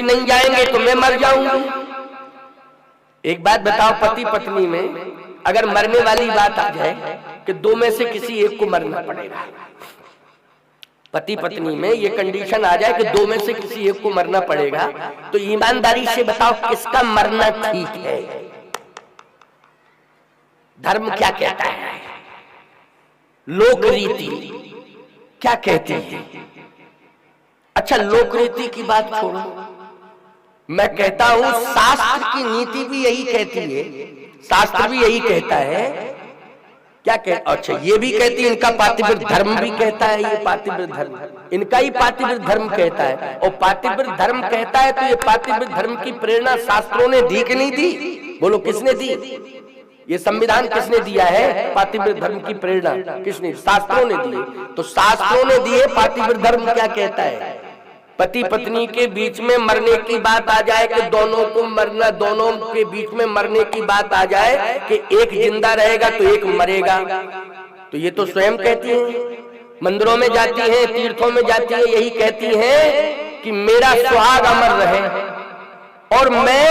नहीं जाएंगे तो मैं मर जाऊंगी। एक बात बताओ, पति पत्नी में अगर मरने वाली बात आ जाए कि दो में से किसी एक को मरना पड़ेगा, पति पत्नी में ये कंडीशन आ जाए कि दो में से किसी एक को मरना पड़ेगा, तो ईमानदारी से बताओ किसका मरना ठीक है? धर्म क्या कहता है, लोक रीति क्या कहती है? अच्छा, लोक रीति की बात छोड़ो, मैं कहता हूं शास्त्र की नीति भी यही कहती है, शास्त्र भी यही कहता है। क्या कहता? अच्छा, ये भी कहती है, इनका पातिव्रत धर्म भी कहता है, ये पातिव्रत धर्म इनका ही पातिव्रत धर्म कहता है। और पातिव्रत धर्म कहता है तो ये पातिव्रत धर्म की प्रेरणा शास्त्रों ने दी कि नहीं दी? बोलो, किसने दी? ये संविधान किसने दिया है? पातिव्रत धर्म की प्रेरणा किसने? शास्त्रों ने दी। तो शास्त्रों ने दिए, पातिव्रत धर्म क्या कहता है? पति पत्नी के बीच में मरने की बात आ जाए कि दोनों को मरना, दोनों के बीच में मरने की बात आ जाए कि एक जिंदा रहेगा तो एक मरेगा, तो ये तो स्वयं कहती हैं, मंदिरों में जाती हैं, तीर्थों में जाती है, यही कहती हैं कि मेरा सुहाग अमर रहे और मैं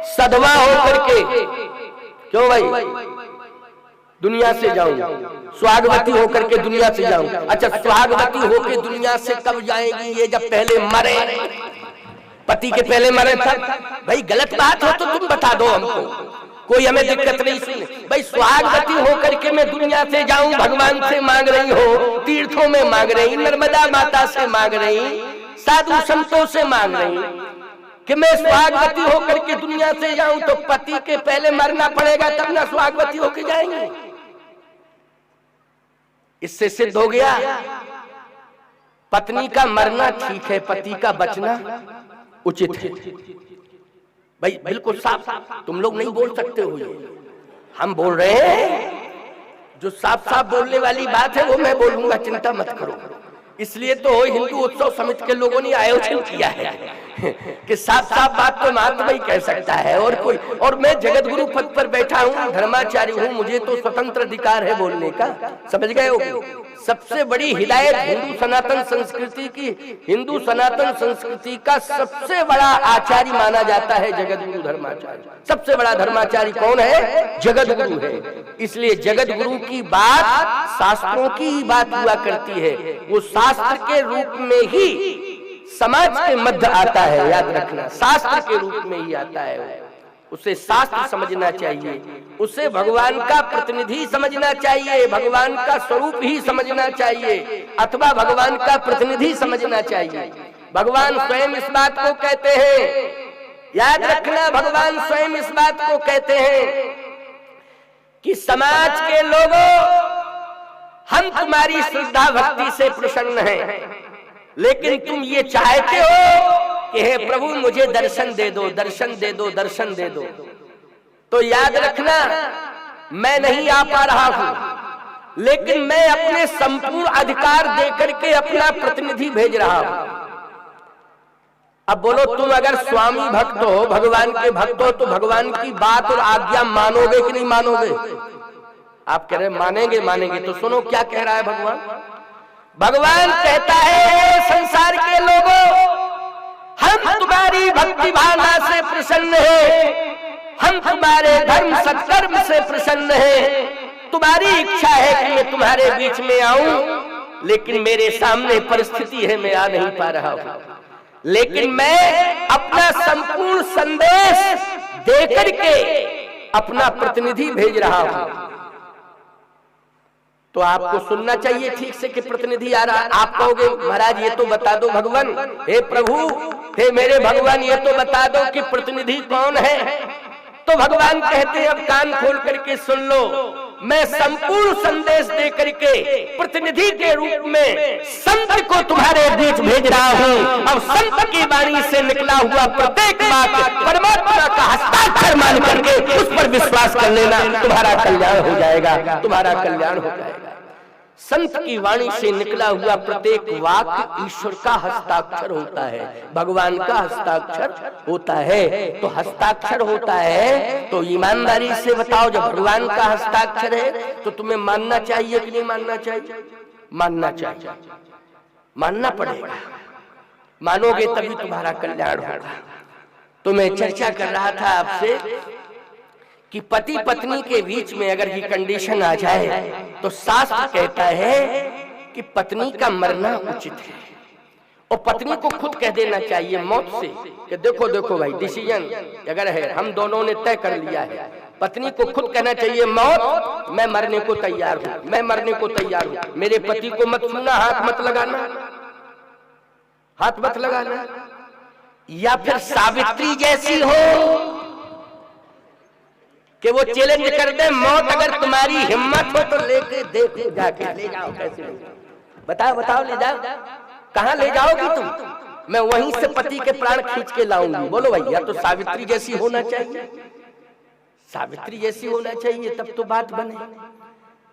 सधवा होकर के, क्यों भाई, दुनिया से जाऊं, सुहागवती होकर के दुनिया से जाऊं। अच्छा, सुहागवती होकर दुनिया से कब जाएगी? ये जब पहले मरे, पति के पहले मरे तब। भाई गलत बात हो तो तुम बता दो हमको, कोई हमें दिक्कत नहीं। सुन भाई, सुहागवती होकर के मैं दुनिया से जाऊं, भगवान से मांग रही हो, तीर्थों में मांग रही, नर्मदा माता से मांग रही, साधु संतों से मांग रही कि मैं सुहागवती होकर के दुनिया से जाऊं, तो पति के पहले मरना पड़ेगा तब ना सुहागवती होकर जाएंगे। इससे सिद्ध हो गया पत्नी का मरना ठीक है, पति का बचना उचित है। भाई बिल्कुल साफ, तुम लोग नहीं बोल सकते हो, ये हम बोल रहे हैं। जो साफ साफ बोलने वाली बात है वो मैं बोलूंगा, चिंता मत करो। इसलिए तो हिंदू उत्सव समिति के लोगों ने आयोजन किया है कि साफ साफ बात तो महात्मा ही कह सकता है और कोई। और मैं जगत गुरु पद पर बैठा हूँ, धर्माचार्य हूँ, मुझे तो स्वतंत्र अधिकार है बोलने का, समझ गए हो? सबसे बड़ी हिदायत हिंदू सनातन संस्कृति की, हिंदू सनातन संस्कृति का सबसे बड़ा आचार्य माना जाता है जगत गुरु धर्माचार्य। सबसे बड़ा धर्माचार्य कौन है? जगत गुरु है। इसलिए जगत गुरु की बात शास्त्रों की ही बात हुआ करती है, वो शास्त्र के रूप में ही समाज के मध्य आता है, याद रखना, शास्त्र के रूप में ही आता है। उसे शास्त्र समझना चाहिए, उसे भगवान का प्रतिनिधि समझना चाहिए, भगवान का स्वरूप ही समझना चाहिए, अथवा भगवान का प्रतिनिधि समझना चाहिए। भगवान स्वयं इस बात को कहते हैं, याद रखना, भगवान स्वयं इस बात को कहते हैं कि समाज के लोगों, हम तुम्हारी श्रद्धा भक्ति से प्रसन्न हैं, लेकिन तुम ये चाहते हो कि हे प्रभु मुझे दर्शन दे दो, दर्शन दे दो, दर्शन दे दो। तो याद रखना, मैं नहीं आ पा रहा हूं, लेकिन मैं अपने संपूर्ण अधिकार देकर के अपना प्रतिनिधि भेज रहा हूं। अब बोलो, तुम अगर स्वामी भक्त हो, भगवान के भक्त हो, तो भगवान की बात और आज्ञा मानोगे कि नहीं मानोगे? आप कह रहे मानेंगे, मानेंगे, तो सुनो क्या कह रहा है भगवान। भगवान कहता है, संसार के लोगों, हम तुम्हारी भक्ति भावना से प्रसन्न हैं, हम तुम्हारे धर्म सत्कर्म से प्रसन्न हैं। तुम्हारी इच्छा है कि मैं तुम्हारे बीच में आऊं, लेकिन मेरे सामने परिस्थिति है, मैं आ नहीं पा रहा हूं। लेकिन मैं अपना संपूर्ण संदेश देकर के अपना प्रतिनिधि भेज रहा हूं। तो आपको सुनना चाहिए ठीक से कि प्रतिनिधि आ रहा है। आप कहोगे महाराज ये तो बता दो भगवान, हे प्रभु, हे मेरे भगवान, ये तो बता दो कि प्रतिनिधि कौन है। तो भगवान कहते हैं, अब कान खोल करके सुन लो, मैं संपूर्ण संदेश दे करके प्रतिनिधि के रूप में संत को तुम्हारे बीच भेज रहा हूँ। अब संत की वाणी से निकला हुआ प्रत्येक बात परमात्मा का हस्ताक्षर मान करके उस पर विश्वास कर लेना, तुम्हारा कल्याण हो जाएगा, तुम्हारा कल्याण हो जाएगा। संत की वाणी से निकला हुआ प्रत्येक वाक्य ईश्वर का हस्ताक्षर होता है, भगवान का हस्ताक्षर होता है। तो हस्ताक्षर होता है तो ईमानदारी से बताओ, जब भगवान का हस्ताक्षर है तो तुम्हें मानना चाहिए कि नहीं मानना चाहिए? मानना चाहिए, मानना पड़ेगा। मानोगे तभी तुम्हारा कल्याण होगा। तो मैं चर्चा कर रहा था आपसे कि पति पत्नी के बीच में अगर ये कंडीशन आ जाए तो शास्त्र कहता है कि पत्नी का मरना उचित है, और पत्नी को खुद कह देना चाहिए मौत से कि देखो देखो भाई डिसीजन अगर है हम दोनों ने तय कर लिया है, पत्नी को खुद कहना चाहिए मौत मैं मरने को तैयार हूं, मैं मरने को तैयार हूं, मेरे पति को मत छूना, हाथ मत लगाना, हाथ मत लगाना। या फिर सावित्री जैसी हो कि वो चैलेंज कर दे मौत अगर तुम्हारी हिम्मत हो तो लेके देखो, जाके ले जाओ, कैसे बताओ बताओ ले जाओ, कहां ले जाओगी तुम, मैं वहीं से पति के प्राण खींच के लाऊंगी। बोलो भैया, तो सावित्री जैसी होना चाहिए, सावित्री जैसी होना चाहिए तब तो बात बने।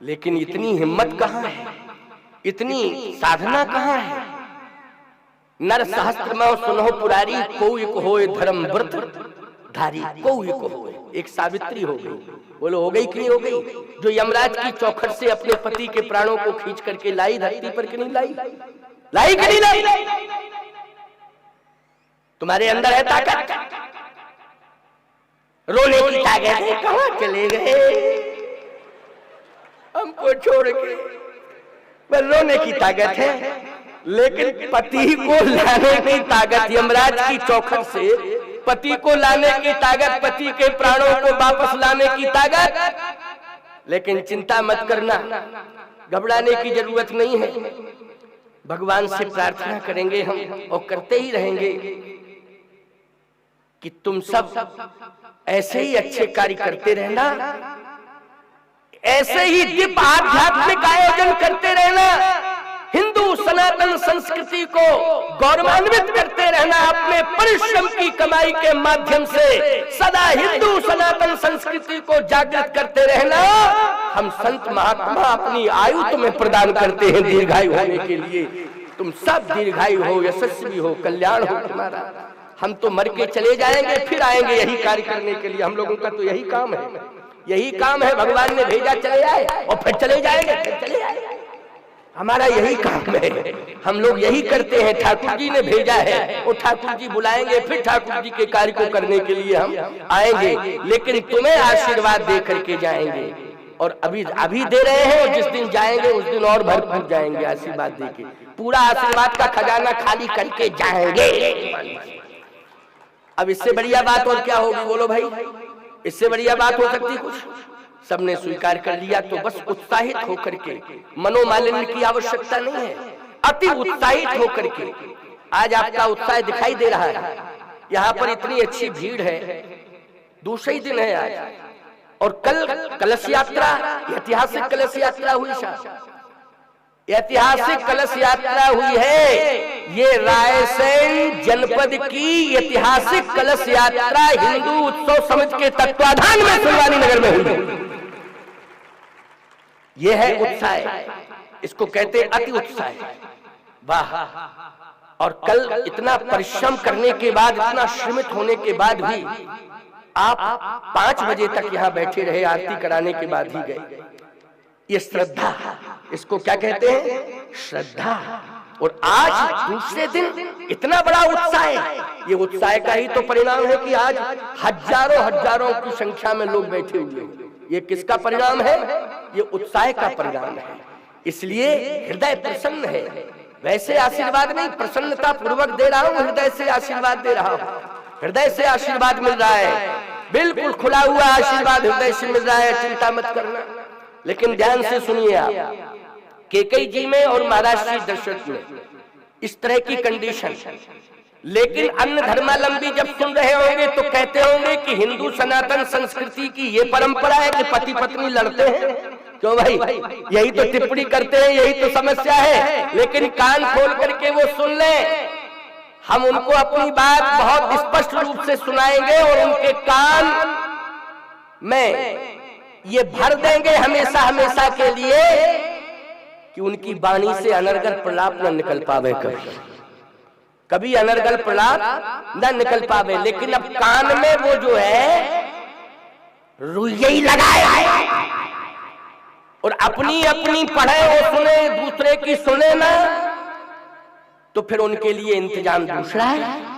लेकिन इतनी हिम्मत कहां है, इतनी साधना कहां है। नर सहस्त्र में सुनो पुरारी, कोई को होए धर्म व्रत धारी, कोई को होए, एक सावित्री हो गई। बोलो हो गई कि नहीं हो गई, जो यमराज की चौखट से अपने पति के प्राणों को खींच करके लाई धरती पर कि नहीं लाई, लाई कि नहीं लाई। तुम्हारे अंदर है ताकत, रोने की ताकत है, कहां चले गए हमको छोड़ के, बस रोने की ताकत है, लेकिन पति को लाने की ताकत, यमराज की चौखट से पति को लाने की ताकत, पति के प्राणों को वापस लाने की ताकत। लेकिन चिंता मत करना, घबराने की जरूरत नहीं है, भगवान से प्रार्थना करेंगे हम और करते ही रहेंगे कि तुम सब ऐसे ही अच्छे कार्य करते रहना, ऐसे ही दिव्य आध्यात्मिक आयोजन करते रहना, हिंदू सनातन संस्कृति को गौरवान्वित करते रहना, अपने परिश्रम की कमाई के माध्यम से सदा हिंदू सनातन संस्कृति को जागृत करते रहना। हम संत महात्मा अपनी आयु तुम्हें प्रदान करते हैं दीर्घायु होने के लिए, तुम सब दीर्घायु हो, यशस्वी हो, कल्याण हो तुम्हारा। हम तो मर के चले जाएंगे, फिर आएंगे यही कार्य करने के लिए, हम लोगों का तो यही काम है, यही काम है, भगवान ने भेजा चले आए और फिर चले जाएंगे, फिर चले आएंगे, हमारा यही काम है, हम लोग यही करते हैं। ठाकुर जी ने भेजा है, वो ठाकुर जी बुलाएंगे, फिर ठाकुर जी के कार्य को करने के लिए हम आएंगे, लेकिन तुम्हें आशीर्वाद दे करके जाएंगे। और अभी दे रहे हैं, और जिस दिन जाएंगे उस दिन और भरपूर जाएंगे आशीर्वाद देके, पूरा आशीर्वाद का खजाना खाली करके जाएंगे। अब इससे बढ़िया बात और क्या होगी, बोलो भाई, इससे बढ़िया बात हो सकती कुछ। सबने स्वीकार कर लिया तो बस उत्साहित होकर के, मनोमालिन्य की आवश्यकता नहीं है, अति उत्साहित होकर के। आज आपका उत्साह दिखाई दे रहा है, यहाँ पर इतनी अच्छी भीड़ है, दूसरा ही दिन है आज, और कल कलश यात्रा, ऐतिहासिक कलश यात्रा हुई, ऐतिहासिक कलश यात्रा हुई है। ये रायसेन जनपद की ऐतिहासिक कलश यात्रा हिंदू उत्सव समिति के तत्वाधान में सुलवानी नगर में हुई। ये है उत्साह, इसको कहते हैं अति उत्साह। वाह! और कल इतना परिश्रम करने के बाद, इतना श्रमित होने के बाद भी आप 5 बजे तक यहाँ बैठे रहे, आरती कराने के बाद ही गए। ये श्रद्धा, इसको क्या कहते हैं, श्रद्धा। और आज दूसरे दिन इतना बड़ा उत्साह है, ये उत्साह का ही तो परिणाम है कि आज हजारों की संख्या में लोग बैठे हुए हैं। ये किसका परिणाम है, ये उत्साह का परिणाम है। इसलिए हृदय प्रसन्न है, वैसे आशीर्वाद नहीं, प्रसन्नता पूर्वक दे रहा हूं, हृदय से आशीर्वाद दे रहा हूं, हृदय से आशीर्वाद मिल रहा है, बिल्कुल खुला हुआ आशीर्वाद हृदय से मिल रहा है, चिंता मत करना। लेकिन ध्यान से सुनिए आप, केकई जी में और महाराज श्री दशरथ में इस तरह की कंडीशन, लेकिन अन्य धर्मावलंबी जब सुन रहे होंगे तो कहते होंगे कि हिंदू सनातन संस्कृति की ये परंपरा है कि पति पत्नी लड़ते हैं। क्यों भाई, यही तो टिप्पणी करते हैं, यही तो समस्या है। लेकिन कान खोल करके वो सुन ले, हम उनको अपनी बात बहुत स्पष्ट रूप से सुनाएंगे और उनके कान में ये भर देंगे हमेशा हमेशा के लिए कि उनकी वाणी से अनर्गल प्रलाप न निकल पावे, कभी अनर्गल प्रलाप न निकल पावे। लेकिन अब कान में वो जो है रुइया ही लगाए और अपनी अपनी पढ़े और सुने, दूसरे की सुने ना, तो फिर उनके लिए इंतजाम दूसरा है।